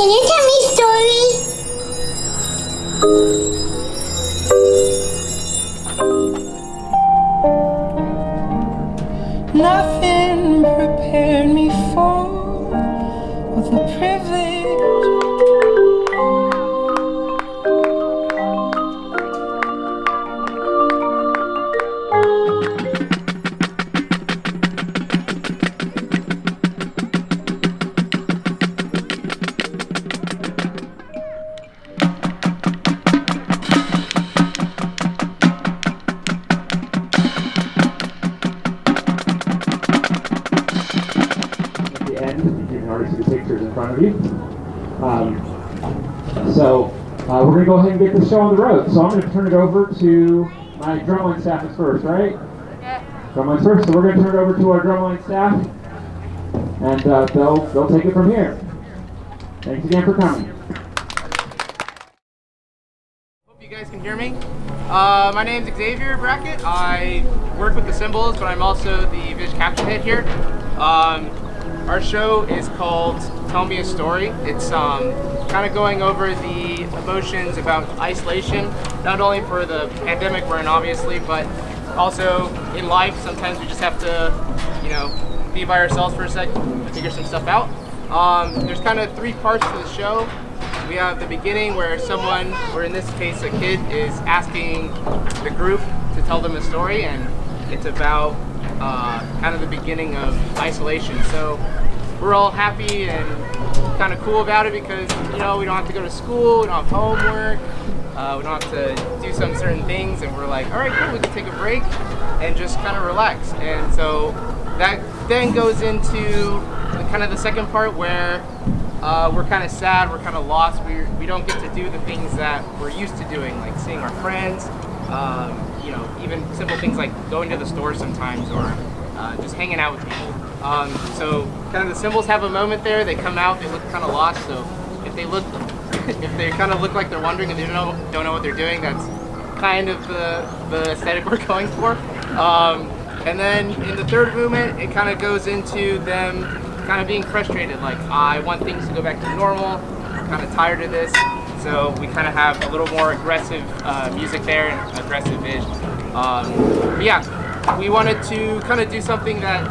Can you tell me a story? Nothing prepared me for the privilege. You can already see the pictures in front of you. We're going to go ahead and get this show on the road. So I'm going to turn it over to my drumline staff is first, right? Yeah. Drumline's first, so we're going to turn it over to our drumline staff, and they'll take it from here. Thanks again for coming. Hope you guys can hear me. My name's Xavier Brackett. I work with the cymbals, but I'm also the vis capture head here. Our show is called Tell Me a Story. It's kind of going over the emotions about isolation, not only for the pandemic we're in obviously, but also in life. Sometimes we just have to, be by ourselves for a sec, figure some stuff out. There's kind of three parts to the show. We have the beginning where someone, or in this case a kid, is asking the group to tell them a story, and it's about kind of the beginning of isolation. So we're all happy and kind of cool about it because, we don't have to go to school, we don't have homework, we don't have to do some certain things, and we're like, all right, cool, we can take a break and just kind of relax. And so that then goes into the second part where we're kind of sad, we're kind of lost, we don't get to do the things that we're used to doing, like seeing our friends, even simple things like going to the store sometimes, or just hanging out with people. So kind of the cymbals have a moment there. They come out, they look kind of lost. So if they kind of look like they're wondering and they don't know what they're doing, that's kind of the aesthetic we're going for. And then in the third movement, it kind of goes into them kind of being frustrated. Like, I want things to go back to normal. I'm kind of tired of this. So we kind of have a little more aggressive music there and aggressive vis. We wanted to kind of do something that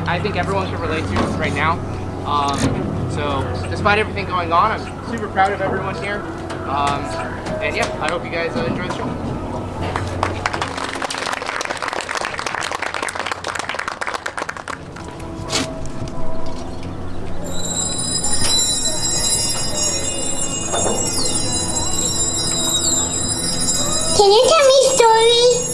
I think everyone can relate to right now. So despite everything going on, I'm super proud of everyone here. I hope you guys enjoy the show. Can you tell me a story?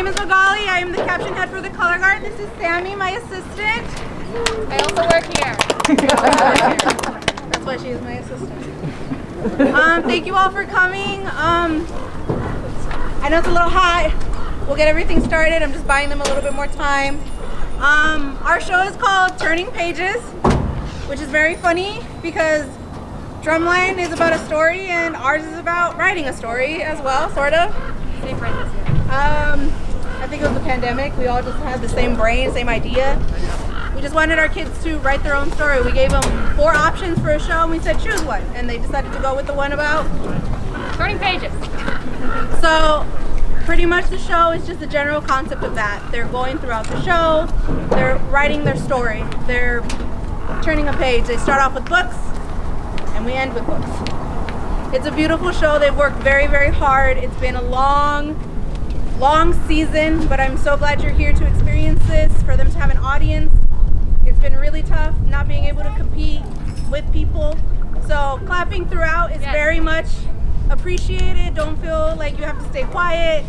name is Magali. I am the caption head for the color guard. This is Sammy, my assistant. I also work here. That's why she is my assistant. Thank you all for coming. I know it's a little hot. We'll get everything started. I'm just buying them a little bit more time. Our show is called Turning Pages, which is very funny because Drumline is about a story and ours is about writing a story as well, sort of. Same friends, I think it was the pandemic. We all just had the same brain, same idea. We just wanted our kids to write their own story. We gave them 4 options for a show and we said choose one. And they decided to go with the one about Turning pages. So pretty much the show is just the general concept of that. They're going throughout the show, they're writing their story, they're turning a page. They start off with books and we end with books. It's a beautiful show. They've worked very, very hard. It's been a long season, but I'm so glad you're here to experience this, for them to have an audience. It's been really tough not being able to compete with people. So clapping throughout is very much appreciated. Don't feel like you have to stay quiet.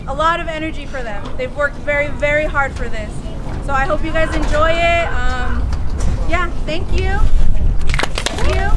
A lot of energy for them. They've worked very, very hard for this. So I hope you guys enjoy it. Yeah, thank you. Thank you.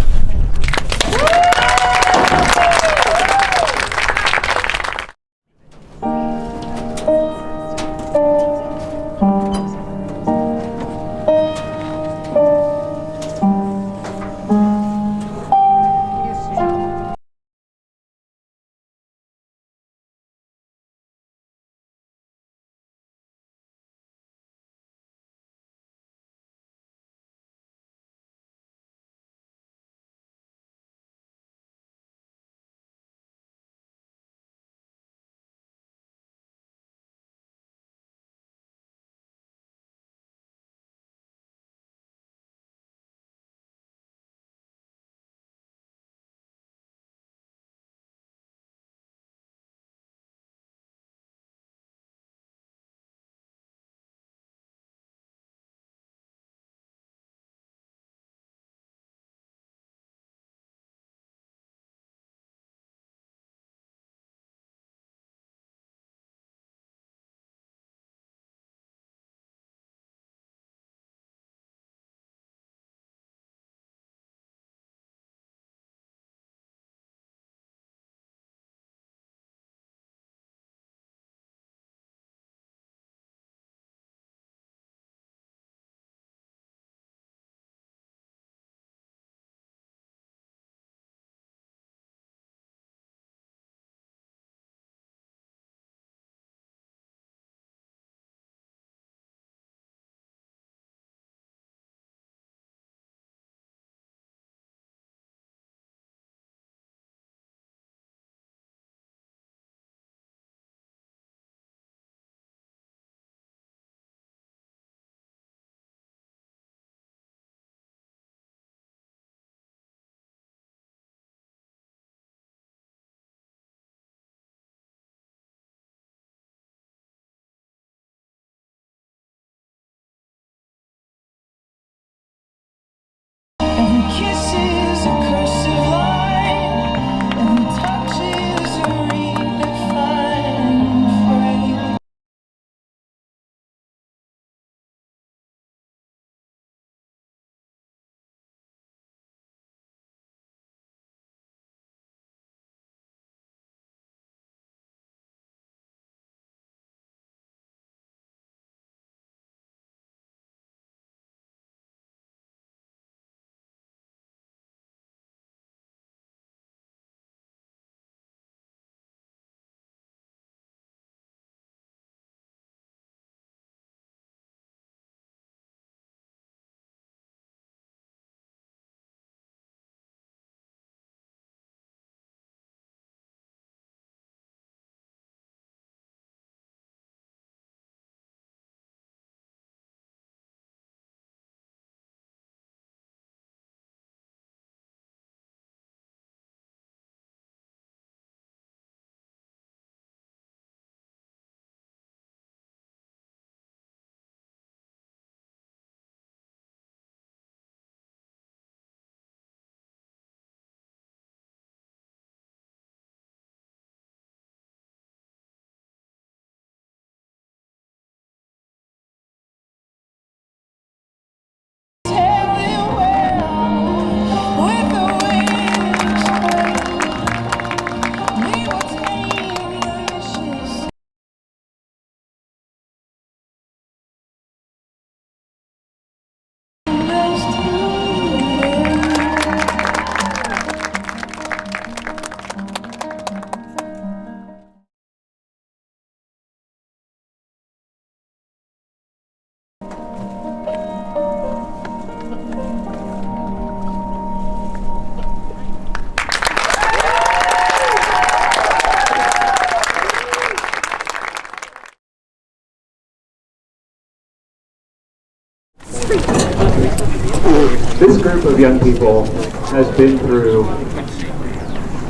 group of young people has been through,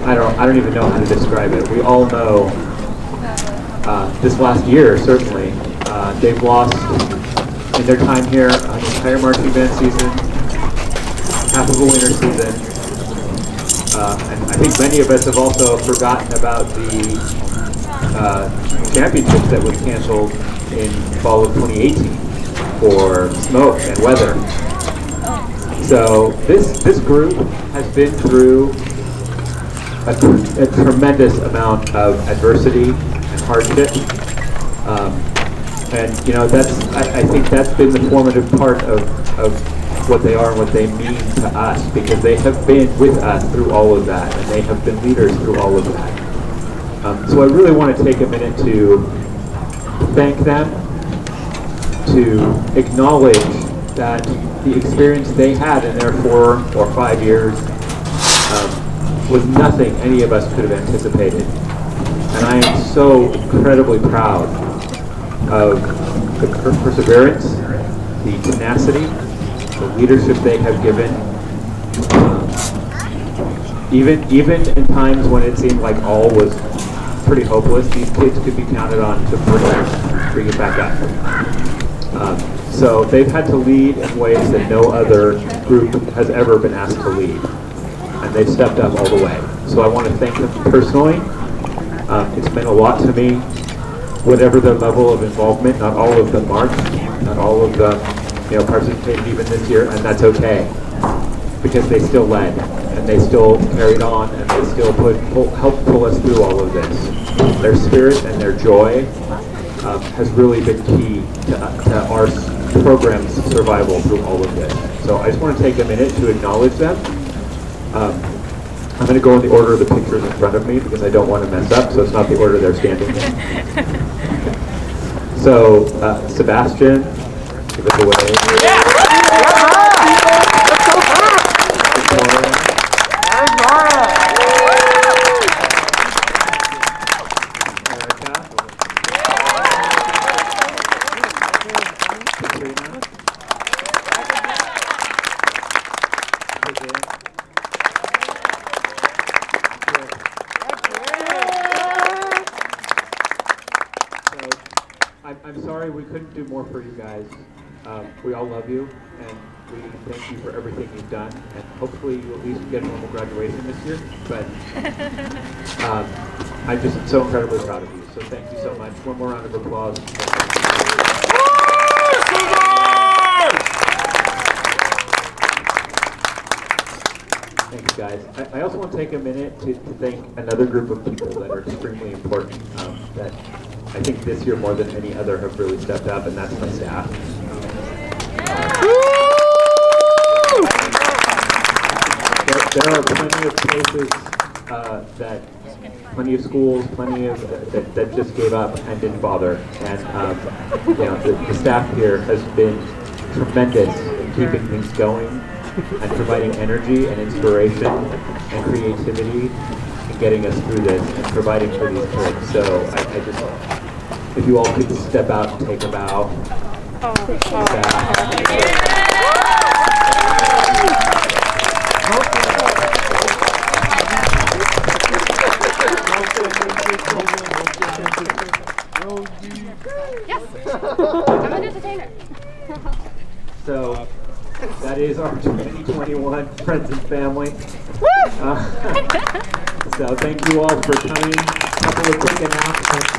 I don't even know how to describe it. We all know this last year, certainly, they've lost in their time here an entire marching band season, half of a winter season. And I think many of us have also forgotten about the championship that was canceled in fall of 2018 for smoke and weather. So this group has been through a tremendous amount of adversity and hardship. And I think that's been the formative part of what they are and what they mean to us, because they have been with us through all of that, and they have been leaders through all of that. So I really want to take a minute to thank them, to acknowledge that the experience they had in their 4 or 5 years was nothing any of us could have anticipated. And I am so incredibly proud of the perseverance, the tenacity, the leadership they have given. Even in times when it seemed like all was pretty hopeless, these kids could be counted on to bring it back up. So they've had to lead in ways that no other group has ever been asked to lead. And they've stepped up all the way. So I want to thank them personally. It's meant a lot to me, whatever their level of involvement. Not all of them marched, not all of them participated even this year, and that's okay, because they still led, and they still carried on, and they still helped pull us through all of this. Their spirit and their joy has really been key to our program's survival through all of this. So I just want to take a minute to acknowledge them. I'm going to go in the order of the pictures in front of me because I don't want to mess up, so it's not the order they're standing in. So, Sebastian, give us a wave. I'm sorry we couldn't do more for you guys. We all love you, and we thank you for everything you've done, and hopefully you at least get a normal graduation this year. But I'm just so incredibly proud of you, so thank you so much. One more round of applause. Thanks, guys. I also want to take a minute to thank another group of people that are extremely important, that I think this year more than any other have really stepped up, and that's my staff. There are plenty of places plenty of schools, plenty of that just gave up and didn't bother, and the staff here has been tremendous in keeping things going and providing energy and inspiration and creativity and getting us through this and providing for these kids. So I just, if you all could step out and take a bow. Yes, I'm an entertainer. So that is our 2021 Friends and Family. So thank you all for coming. A couple of quick announcements.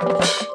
Thank you.